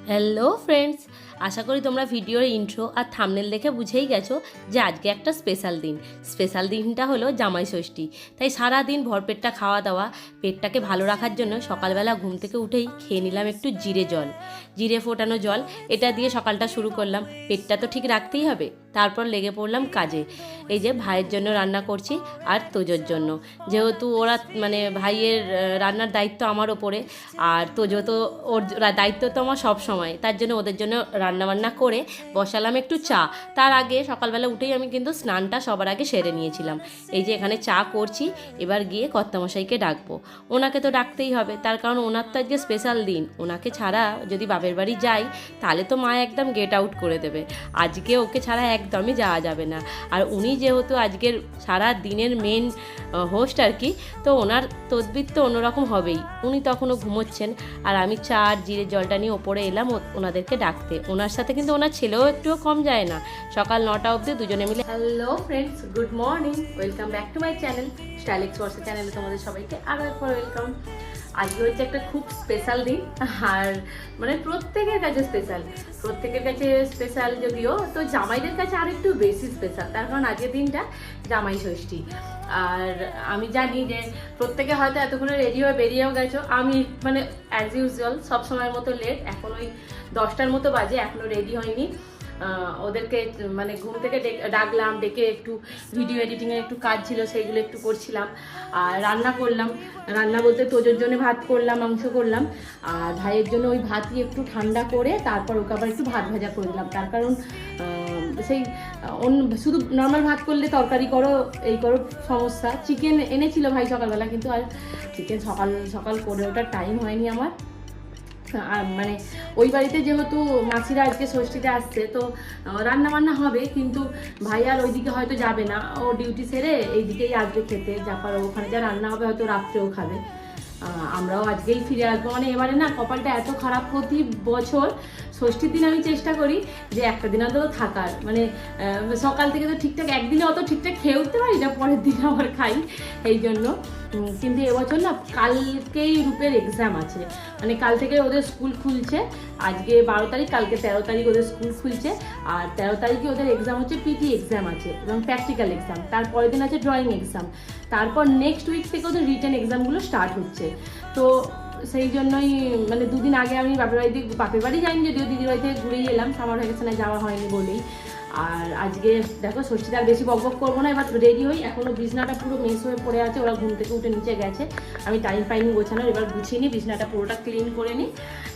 Hello friends, আশা করি তোমরা ভিডিওর ইন্ট্রো আর থাম্বনেল দেখে বুঝেই গেছো যে আজকে একটা স্পেশাল দিনটা হলো জামাই ষষ্ঠী। তাই সারা দিন ভরপেটটা খাওয়া দাওয়া, পেটটাকে ভালো রাখার জন্য সকালবেলা ঘুম থেকে উঠেই খেয়ে নিলাম একটু জিরে ফোটানো জল। এটা দিয়ে সকালটা শুরু করলাম। পেটটা তো ঠিক রাখতেই হবে। তারপর লেগে পড়লাম কাজে। এই যে ভাইয়ের জন্য রান্না করছি আর তোজোর জন্য, যেহেতু ওরা মানে ভাইয়ের রান্নার দায়িত্ব আমার ওপরে, আর তোজো তো ওর দায়িত্ব তো আমার সব সময়। তার জন্য ওদের জন্য রান্নাবান্না করে বসালাম একটু চা। তার আগে সকালবেলা উঠেই আমি কিন্তু স্নানটা সবার আগে সেরে নিয়েছিলাম। এই যে এখানে চা করছি, এবার গিয়ে কর্তামশাইকে ডাকবো। ওনাকে তো ডাকতেই হবে, তার কারণ ওনার তো আজকে স্পেশাল দিন। ওনাকে ছাড়া যদি বাপের বাড়ি যাই তাহলে তো মা একদম গেট আউট করে দেবে। আজকে ওকে ছাড়া একদমই যাওয়া যাবে না। আর উনি যেহেতু আজকের সারা দিনের মেন হোস্ট আর কি, তো ওনার তদবির তো অন্যরকম হবেই। উনি তখনও ঘুমোচ্ছেন, আর আমি চা আর জিরে জলটা নিয়ে ওপরে এলাম ওনাদেরকে ডাকতে। ওনার সাথে কিন্তু ওনার ছেলেও একটুও কম যায় না। সকাল 9টা অবধি দুজনে মিলে। Hello friends, good morning, welcome back to my channel style experts চ্যানেলে তোমাদের সবাইকে আরও একবার ওয়েলকাম। আজকে হচ্ছে একটা খুব স্পেশাল দিন, আর মানে প্রত্যেকের কাছে স্পেশাল যদিও, তো জামাইদের কাছে আর একটু বেশি স্পেশাল। তার কারণ আজকের দিনটা জামাই ষষ্ঠী। আর আমি জানি যে প্রত্যেকে হয়তো এতক্ষণে রেডি হয়ে বেরিয়েও গেছো। আমি মানে অ্যাজ ইউজুয়াল সবসময়ের মতো লেট, এখন ওই 10টার মতো বাজে, এখনও রেডি হয়নি। ওদেরকে মানে ঘুম থেকে ডাকলাম, ডেকে একটু ভিডিও এডিটিংয়ের একটু কাজ ছিল, সেইগুলো একটু করছিলাম। আর রান্না করলাম, রান্না বলতে তোজোর জন্য ভাত করলাম, মাংস করলাম। আর ভাইয়ের জন্য ওই ভাতই একটু ঠান্ডা করে তারপর ওকে আবার একটু ভাত ভাজা করে দিলাম। তার কারণ সেই শুধু নর্মাল ভাত করলে তরকারি করো, এই করো, সমস্যা। চিকেন এনেছিল ভাই সকালবেলা, কিন্তু আর চিকেন সকাল সকাল করে ওঠার টাইম হয়নি আমার। আর মানে ওই বাড়িতে যেহেতু মাসিরা আজকে ষষ্ঠীতে আসছে, তো রান্না বান্না হবে, কিন্তু ভাই আর ওইদিকে হয়তো যাবে না। ও ডিউটি সেরে এইদিকেই আসবে খেতে, যা পারো ওখানে যা রান্না হবে হয়তো রাত্রেও খাবে। আমরাও আজকেই ফিরে আসবো। মানে এবারে না কপালটা এত খারাপ, প্রতি বছর ষষ্ঠীর দিন আমি চেষ্টা করি যে একটা দিন অন্তত থাকার, মানে সকাল থেকে তো ঠিকঠাক একদিনে অত ঠিকঠাক খেয়ে উঠতে পারি না, পরের দিন আবার খাই এই জন্য। কিন্তু এবছর না কালকেই রূপের এক্সাম আছে, মানে কাল থেকে ওদের স্কুল খুলছে। আজকে 12 তারিখ, কালকে 13 তারিখ ওদের স্কুল খুলছে। আর 13 তারিখে ওদের এক্সাম হচ্ছে, পিটি এক্সাম আছে এবং প্র্যাকটিক্যাল এক্সাম। তারপরের দিন আছে ড্রয়িং এক্সাম। তারপর নেক্সট উইক থেকে ওদের রিটেন এক্সামগুলো স্টার্ট হচ্ছে। তো সেই জন্যই মানে দুদিন আগে আমি বাপের বাড়ি যাইনি, যদিও দিদির বাড়ি থেকে ঘুরেই এলাম, সামার ভ্যাকেশনে যাওয়া হয়নি বলেই। আর আজকে দেখো ষষ্ঠীতে আর বেশি বক করবো না, এবার রেডি হই। এখনও বিছনাটা পুরো মেস হয়ে পড়ে আছে, ওরা ঘুম থেকে উঠে নিচে গেছে, আমি টাইম পাইনি গোছানোর। এবার গুছিয়ে নিই, বিছনাটা পুরোটা ক্লিন করে নিই,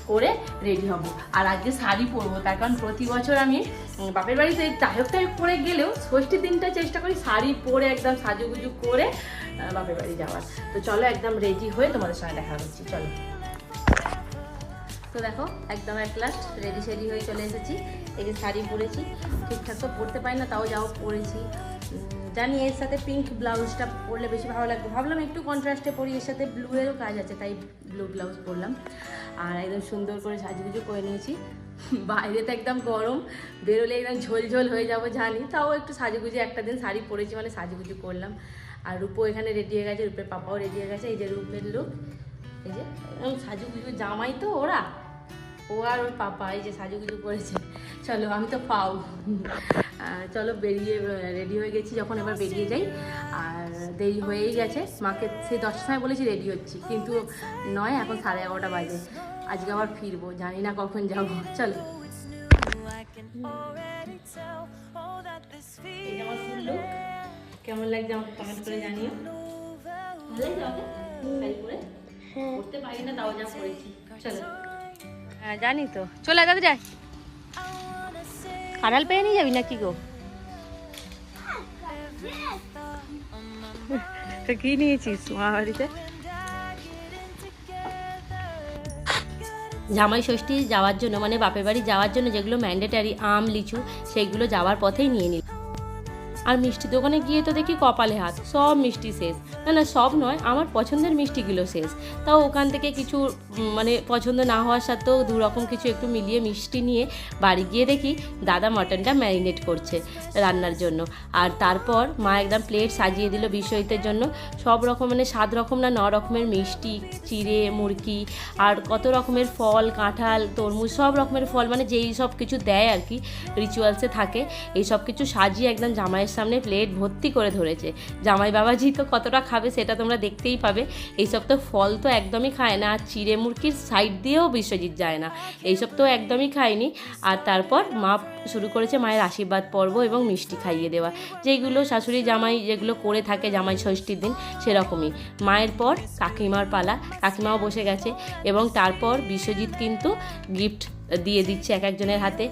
করে রেডি হব। আর আজকে শাড়ি পরবো, তার কারণ প্রতি বছর আমি বাপের বাড়িতে টাইপ করে গেলেও ষষ্ঠীর দিনটা চেষ্টা করি শাড়ি পরে একদম সাজুগুজু করে বাপের বাড়ি যাওয়ার। তো চলো একদম রেডি হয়ে তোমাদের সঙ্গে দেখা করছি, চলো। তো দেখো একদম এক লাস্ট রেডি হয়ে চলে এসেছি। এই যে শাড়ি পরেছি, ঠিকঠাক তো পরতে পারি না, তাও যাও পরেছি। জানি এর সাথে পিঙ্ক ব্লাউজটা পরলে বেশি ভালো লাগবে, ভাবলাম একটু কন্ট্রাস্টে পরি, এর সাথে ব্লুয়েরও কাজ আছে, তাই ব্লু ব্লাউজ পরলাম। আর একদম সুন্দর করে সাজুগুজু করে নিয়েছি। বাইরে তো একদম গরম, বেরোলে একদম ঝোল হয়ে যাবো জানি, তাও একটু সাজুগুজু একটা দিন শাড়ি পরেছি মানে সাজুগুজু করলাম। আর রূপো এখানে রেডি হয়ে গেছে, রূপের পাপাও রেডি হয়ে গেছে। এই যে রূপের লুক, এই যে সাজুগুজু জামাই তো ওরা, ও আর ওর পাপা এই যে সাজুগুজু করেছে। চলো আমি তো পাও, চলো রেডি হয়ে গেছি যখন, এবার বেরিয়ে যাই। আর দেরি হয়েই গেছে, মাকে সেই 10টার সময় বলেছি রেডি হচ্ছি, কিন্তু নয়, এখন 11:30 বাজে। আজকে আবার ফিরবো, জানি না কখন যাবো। চলো, এই যে আমার ফুল লুক, কেমন লাগছে আমাকে কমেন্ট করে জানিও। ভালো লাগছে আমাকে শাড়ি পরে, পরতে পারি না তাও যা পরেছি। চলো, হ্যাঁ জানি তো, চলে দাদা যাই। আড়াল পেয়ে নিয়ে যাবি নাকি গো? কি নিয়েছিস মা বাড়িতে? জামাই ষষ্ঠী যাওয়ার জন্য, মানে বাপের বাড়ি যাওয়ার জন্য যেগুলো ম্যান্ডেটারি, আম লিচু, সেইগুলো যাওয়ার পথেই নিয়ে নিল। আর মিষ্টি দোকানে গিয়ে তো দেখি কপালে হাত, সব মিষ্টি শেষ। না সব নয়, আমার পছন্দের মিষ্টিগুলো শেষ। তাও ওখান থেকে কিছু মানে পছন্দ না হওয়ার সাথেও দু রকম কিছু একটু মিলিয়ে মিষ্টি নিয়ে বাড়ি গিয়ে দেখি দাদা মাটনটা ম্যারিনেট করছে রান্নার জন্য। আর তারপর মা একদম প্লেট সাজিয়ে দিল বিশ্বজিতের জন্য। সব রকম মানে 7 রকম না 9 রকমের মিষ্টি, চিড়ে, মুরকি আর কত রকমের ফল, কাঁঠাল, তরমুজ, সব রকমের ফল, মানে যেই সব কিছু দেয় আর কি রিচুয়ালসে থাকে, এই সব কিছু সাজিয়ে একদম জামাইয়ের সামনে প্লেট ভর্তি করে ধরেছে। জামাই বাবাজি তো কতটা খাবে সেটা তোমরা দেখতেই পাবে। এইসব তো ফল তো একদমই খায় না, আর চিড়ে মুরকির সাইড দিয়েও বিশ্বজিৎ যায় না, এইসব তো একদমই খায়নি। আর তারপর মা শুরু করেছে মায়ের আশীর্বাদ পর্ব এবং মিষ্টি খাইয়ে দেওয়া, যেগুলো শাশুড়ি জামাই যেগুলো করে থাকে জামাই ষষ্ঠীর দিন সেরকমই। মায়ের পর কাকিমার পালা, কাকিমাও বসে গেছে এবং তারপর বিশ্বজিৎ কিন্তু গিফট দিয়ে দিচ্ছে এক একজনের হাতে।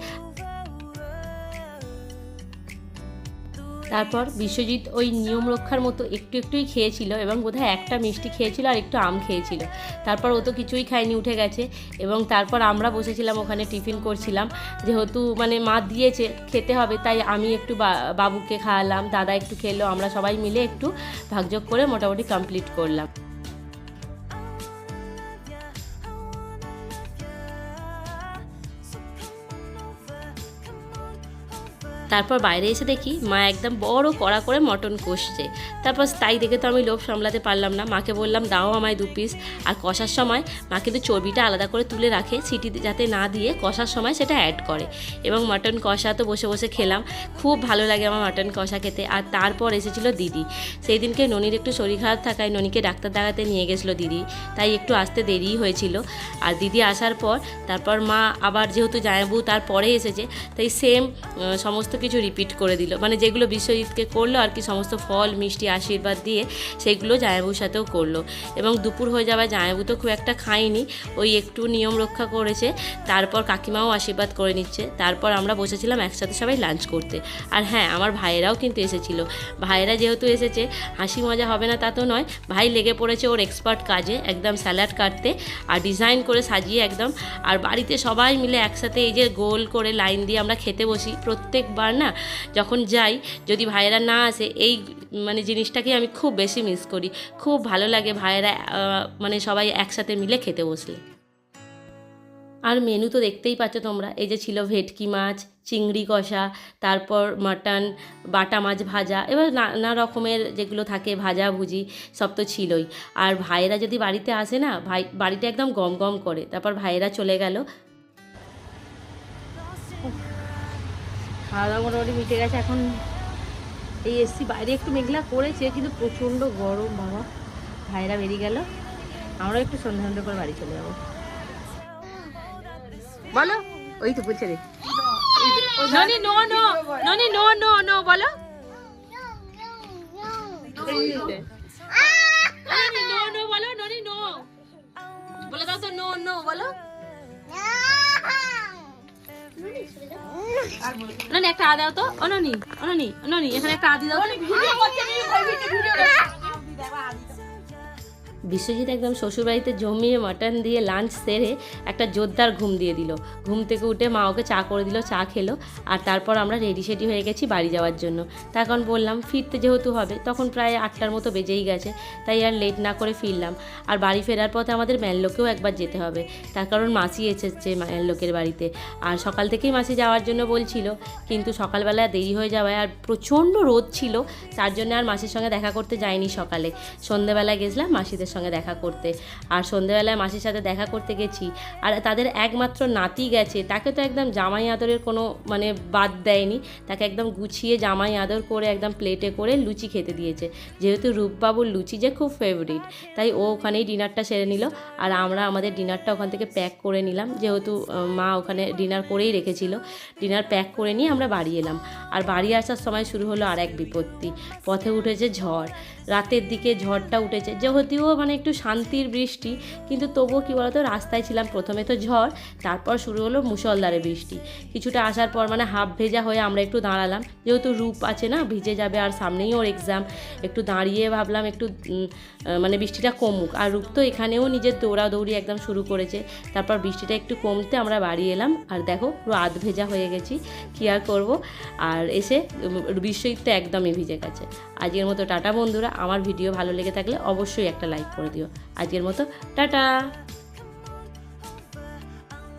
তারপর বিশ্বজিৎ ওই নিয়ম রক্ষার মতো একটু একটুই খেয়েছিল এবং বোধহয় একটা মিষ্টি খেয়েছিল আর একটু আম খেয়েছিল। তারপর ও তো কিছুই খায়নি, উঠে গেছে। এবং তারপর আমরা বসেছিলাম ওখানে টিফিন করছিলাম, যেহেতু মানে মা দিয়েছে খেতে হবে, তাই আমি একটু বাবুকে খাওয়ালাম, দাদা একটু খেলো, আমরা সবাই মিলে একটু ভাগযোগ করে মোটামুটি কমপ্লিট করলাম। তারপর বাইরে এসে দেখি মা একদম বড় কড়া করে মটন কষছে। তারপর তাই দেখে তো আমি লোভ সামলাতে পারলাম না, মাকে বললাম দাও আমায় 2 পিস। আর কষার সময় মা কিন্তু চর্বিটা আলাদা করে তুলে রাখে, সিটি যাতে না দিয়ে কষার সময় সেটা অ্যাড করে। এবং মটন কষা তো বসে বসে খেলাম, খুব ভালো লাগে আমার মটন কষা খেতে। আর তারপর এসেছিল দিদি। সেই দিনকে ননির একটু শরীর খারাপ থাকায় ননিকে ডাক্তার দেখাতে নিয়ে গেছিলো দিদি, তাই একটু আসতে দেরিই হয়েছিল। আর দিদি আসার পর তারপর মা আবার যেহেতু জামাইবাবু তারপরে এসেছে, তাই সেম সমস্ত কিছু রিপিট করে দিল, মানে যেগুলো বিশ্বজিৎকে করলো আর কি, সমস্ত ফল মিষ্টি আশীর্বাদ দিয়ে সেগুলো জামাইবাবুর সাথেও করলো। এবং দুপুর হয়ে যাওয়ায় জামাইবাবু তো খুব একটা খায়নি, ওই একটু নিয়ম রক্ষা করেছে। তারপর কাকিমাও আশীর্বাদ করে নিচ্ছে। তারপর আমরা বসেছিলাম একসাথে সবাই লাঞ্চ করতে। আর হ্যাঁ, আমার ভাইয়েরাও কিন্তু এসেছিল। ভাইয়েরা যেহেতু এসেছে হাসি মজা হবে না তা তো নয়, ভাই লেগে পড়েছে ওর এক্সপার্ট কাজে, একদম স্যালাড কাটতে আর ডিজাইন করে সাজিয়ে একদম। আর বাড়িতে সবাই মিলে একসাথে এই যে গোল করে লাইন দিয়ে আমরা খেতে বসি, প্রত্যেকবার না যখন যাই, যদি ভাইয়েরা না আসে এই মানে জিনিসটাকে আমি খুব বেশি মিস করি। খুব ভালো লাগে ভাইয়েরা মানে সবাই একসাথে মিলে খেতে বসলে। আর মেনু তো দেখতেই পাচ্ছ তোমরা, এই যে ছিল ভেটকি মাছ, চিংড়ি কষা, তারপর মাটন, বাটা মাছ ভাজা, এবার নানা রকমের যেগুলো থাকে ভাজা ভুজি সব তো ছিলই। আর ভাইয়েরা যদি বাড়িতে আসে না, বাড়িটা একদম গম গম করে। তারপর ভাইয়েরা চলে গেল, খাওয়া দাওয়া মোটামুটি মিটে গেছে। এখন এই এসছি, বাইরে একটু মেঘলা করেছে কিন্তু প্রচণ্ড গরম বাবা। ভাইরা বেরিয়ে গেল, আমরা একটু সন্ধ্যা সন্ধ্যা করে বাড়ি চলে যাবো। বলো, ওই তো বলছে রে ননি, নো নো ননি, নো নো নো বলো, নো নো বলো, ননি নো বলে দাও তো, নো নো বলো। ননি একটা আ দাও তো, অননি অননি অননি এখানে একটা আদি দাও। বিশ্বজিৎ একদম শ্বশুরবাড়িতে জমিয়ে মাটন দিয়ে লাঞ্চ সেরে একটা জোরদার ঘুম দিয়ে দিল। ঘুম থেকে উঠে মা ওকে চা করে দিল, চা খেলো। আর তারপর আমরা রেডি সেডি হয়ে গেছি বাড়ি যাওয়ার জন্য। তখন বললাম ফিরতে যেহেতু হবে, তখন প্রায় 8টার মতো বেজেই গেছে, তাই আর লেট না করে ফিরলাম। আর বাড়ি ফেরার পথে আমাদের ম্যানলোকেও একবার যেতে হবে, তার কারণ মাসি এসেছে ম্যানলোকের বাড়িতে। আর সকাল থেকেই মাসি যাওয়ার জন্য বলছিল, কিন্তু সকালবেলা দেরি হয়ে যাওয়ায় আর প্রচণ্ড রোদ ছিল, তার জন্য আর মাসির সঙ্গে দেখা করতে যাইনি। সকালে সন্ধ্যেবেলায় গেছিলাম মাসিদের সঙ্গে দেখা করতে। আর সন্ধ্যেবেলায় মাসির সাথে দেখা করতে গেছি, আর তাদের একমাত্র নাতি গেছে, তাকে তো একদম জামাই আদরের কোনো মানে বাদ দেয়নি, তাকে একদম গুছিয়ে জামাই আদর করে একদম প্লেটে করে লুচি খেতে দিয়েছে। যেহেতু রূপবাবুর লুচি যে খুব ফেভারিট, তাই ও ওখানেই ডিনারটা সেরে নিল। আর আমরা আমাদের ডিনারটা ওখান থেকে প্যাক করে নিলাম, যেহেতু মা ওখানে ডিনার করেই রেখেছিল। ডিনার প্যাক করে নিয়ে আমরা বাড়ি এলাম। আর বাড়ি আসার সময় শুরু হলো আর এক বিপত্তি, পথে উঠেছে ঝড়। রাতের দিকে ঝড়টা উঠেছে, যেহেতুও মানে মানে একটু শান্তির বৃষ্টি, কিন্তু তবুও কী বলতো, রাস্তায় ছিলাম, প্রথমে তো ঝড়, তারপর শুরু হলো মুষলধারে বৃষ্টি। কিছুটা আসার পর মানে হাফ ভেজা হয়ে আমরা একটু দাঁড়ালাম, যেহেতু রূপ আছে না, ভিজে যাবে, আর সামনেই ওর এক্সাম, একটু দাঁড়িয়ে ভাবলাম একটু মানে বৃষ্টিটা কমুক। আর রূপ তো এখানেও নিজের দৌড়াদৌড়ি একদম শুরু করেছে। তারপর বৃষ্টিটা একটু কমতে আমরা বাড়ি এলাম, আর দেখো পুরো আধ ভেজা হয়ে গেছি, কী আর করবো। আর এসে বিশ্বজিৎ তো একদমই ভিজে গেছে। আজকের মতো টাটা বন্ধুরা, আমার ভিডিও ভালো লেগে থাকলে অবশ্যই একটা লাইক করে দিও। আজকের মতো টাটা।